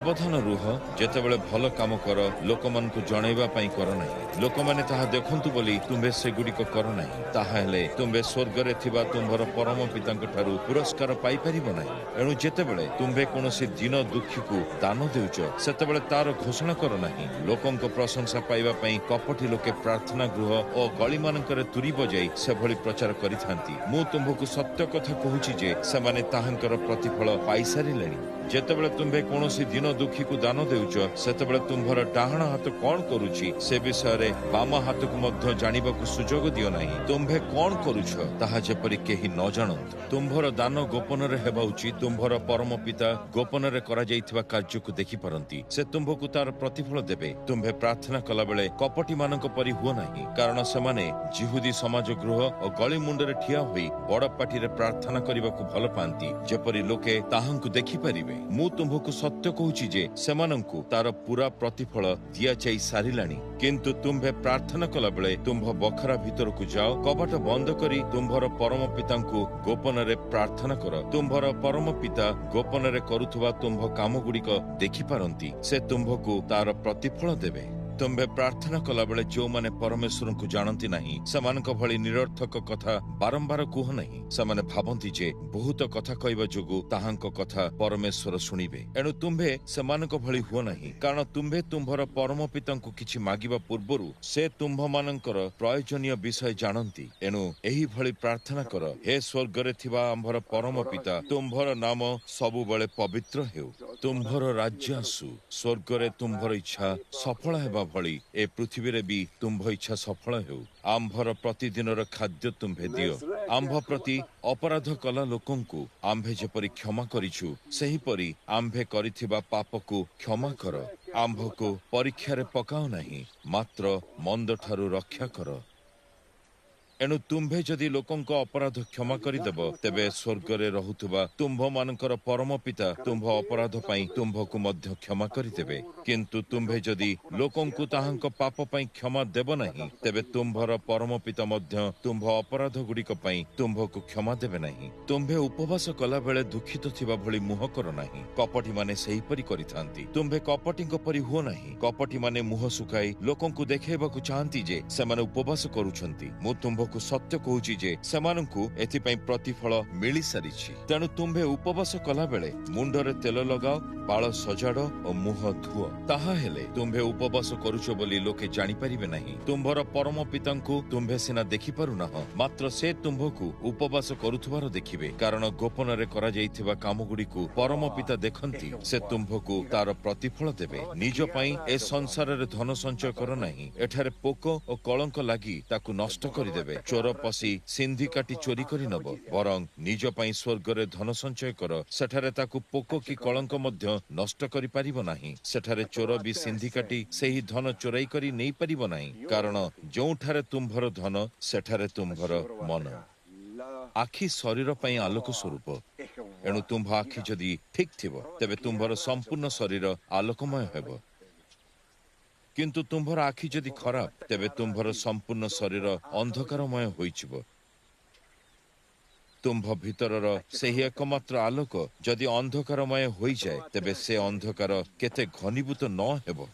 सावधान रुह जेतेबेले भल काम कर लोक मानकु जणैबा पई कर नाही लोक माने ताहा देखंतु बोली तुम्बे से गुडी को कर नाही ताहा हेले तुम्बे स्वर्ग रे थिबा तुम्भर परम पितांक ठारू पुरस्कार पाई परिबो नाही एणु जेतेबेले तुम्बे कोनोसी दिन दुखी को दान देउछ सेतेबेले तार घोषणा कर नाही लोकंक प्रशंसा पाइबा पई कपटी लोके प्रार्थना गृह ओ गली मानकरे तुरी बजाई से भली प्रचार करिथांती मु तुमको सत्य कथा कहूची जे सेमाने ताहांकर प्रतिफल पाई सारिलेनी जेतेबेले तुम्बे कोनोसी दिन दुखी को दान देउछ सेतेबेले तुम्भर डाहण हाथ कोन करूची से विषय रे बाम हाथ को मध्य जानिबाकू सुजोग दियो नाही तुम्भे कोन करूछ ताहा जेपरि केही न जानत तुम्भर दान गोपन रे हेबा उचित तुम्भर परम पिता गोपन रे करा जाइथिबा कार्य को देखि परंती से तुम्भकू तार प्रतिफल देबे तुम्भे प्रार्थना कला बेले कपटी मानक परि हुओ नाही कारण सेमाने जिहुदी समाज गृह और गली मुंडरे ठिया होई बड़ पाटी रे प्रार्थना करिबाकू भल पांती जेपरि लोके ताहांकू देखि परिबे मु तुम्भकू सत्य कहूची जे सेमानंकू तार पूरा प्रतिफल दिया चाई सारिलानी किंतु तुम्भे प्रार्थना कला बेले तुम्भ बखरा भीतर को जाओ कबाट बंद करी तुम्भर परम पितांकू गोपन रे प्रार्थना कर तुम्भर परम पिता गोपन रे करुथुबा तुम्भ काम गुडी को देखि पारंती से तुम्भकू तार प्रतिफल देबे तुम्भे प्रार्थना कला बेले जो माने परमेश्वर को जानती नहीं समानक भली निरर्थक कथा बारंबार कुह नहीं समाने भाबंती जे बहुत कथा कहबा जोगु ताहांक कथा परमेश्वर सुनिबे एणु तुम्भे समानक भली हुओ नहीं कारण तुम्भे तुम्भर परम पितांकु किछि मागिबा पूर्वरु से तुम्भ मानकर प्रयोजनीय विषय जानती एणु एही भली प्रार्थना कर हे स्वर्ग रे थिबा आम्भर परम पिता तुम्भर नाम सबु बेले पवित्र हेउ तुम्भर राज्य आसु स्वर्ग रे तुम्भर इच्छा सफल हेबा भली ए पृथ्वी रे भी तुम्भ इच्छा सफल हेउ आम्भर प्रतिदिनर खाद्य तुम्भे दियो आम्भ प्रति अपराध कला लोकंकु आम्भे जेपरि क्षमा करिछु सही परि आम्भे करिथिबा पापकु क्षमा कर आम्भको परीक्षा रे पकाओ नाही मात्र मंद ठारू रक्षा कर एणु तुम्भे जदि लोकंक अपराध क्षमा करिदेब तेबे स्वर्ग रे रहुथुबा तुम्भ मानकर परम पिता तुम्भ अपराध पई तुम्भकु मध्य क्षमा करिदेबे किंतु तुम्भे जदि लोकंकु ताहांक पाप पई क्षमा देब नाही तेबे तुम्भर परम पिता मध्य तुम्भ अपराध गुडीक पई तुम्भकु क्षमा देबे नाही तुम्भे उपवास कला बेले दुखित थिबा भली मुह कर नाही कपटी माने सेही परि करिथांती तुम्भे कपटीक परि हुओ नाही कपटी माने मुह सुखाई लोकंकु देखेबाकू चाहंती जे सेमाने उपवास करूछंती मु तुम्भ को सत्य कहूची जे सेमानंकु एथिपई प्रतिफल मिली सारिछि तेणु तुम्भे उपवास कला बेले मुंडरे तेल लगाओ बाळ सजाड़ और मुह धुओ ताहा हेले तुम्भे उपवास करूछ बोली लोके जानि परिबे नाही तुम्भर परम पितांकु तुम्भे सिना देखि पारु नाह मात्र से तुम्भकु उपवास करूथबार देखिबे कारण गोपन रे करा जाइथिबा काम गुडी को परम पिता देखंती से तुम्भकु तार प्रतिफल देबे निज पई ए संसार रे धन संचय कर नाही एठारे पोक और कलंक लागि ताकु नष्ट करि देबे चोर पसी सिंधी काटी चोरी करी नब बरं निज पई स्वर्ग रे धन संचय कर सेठारे ताकु पोक की कलंक मध्य नष्ट करि परिबो नाही सेठारे चोर भी सिंधी काटी सेही धन चोराई करी नै परिबो नाही कारण जोठारे तुम्भर धन सेठारे तुम्भर मन आखि शरीर पई आलोक स्वरूप एणु तुम्भ आखि जदि ठीक थिबो तेबे तुम्भर संपूर्ण शरीर आलोकमय हेबो किंतु तुम्भर आखि जदि खराब तेबे तुम्भर संपूर्ण शरीर अंधकारमय होइछिबो तुम्भ भीतरर सेही एकमात्र आलोक जदि अंधकारमय होई जाए तेबे से अंधकार केते घनीभूत न हेबो।